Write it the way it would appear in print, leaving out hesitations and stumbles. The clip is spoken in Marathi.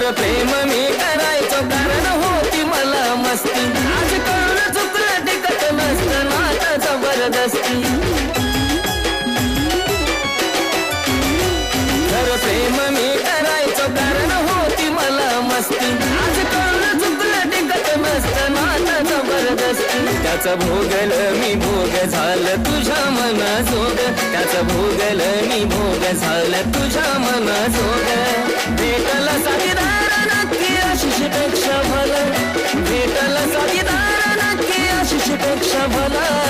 खरं प्रेम मी करायचो कारण होती मला मस्ती. आज कळून चुकलं टिकत नसतं नातं जबरदस्ती. खरं प्रेम मी करायचो कारण होती मला मस्ती. आज कळून चुकलं टिकत नसतं नातं जबरदस्ती. त्याचं भोगलं मी भोग झालं तुझ्या मनाजोग. त्याचं भोगलं मी भोग झालं तुझ्या मनाजोग. भेटला साथीदार नक्की आशिषपेक्षा भला. भेटला साथीदार नक्की आशिषपेक्षा भला.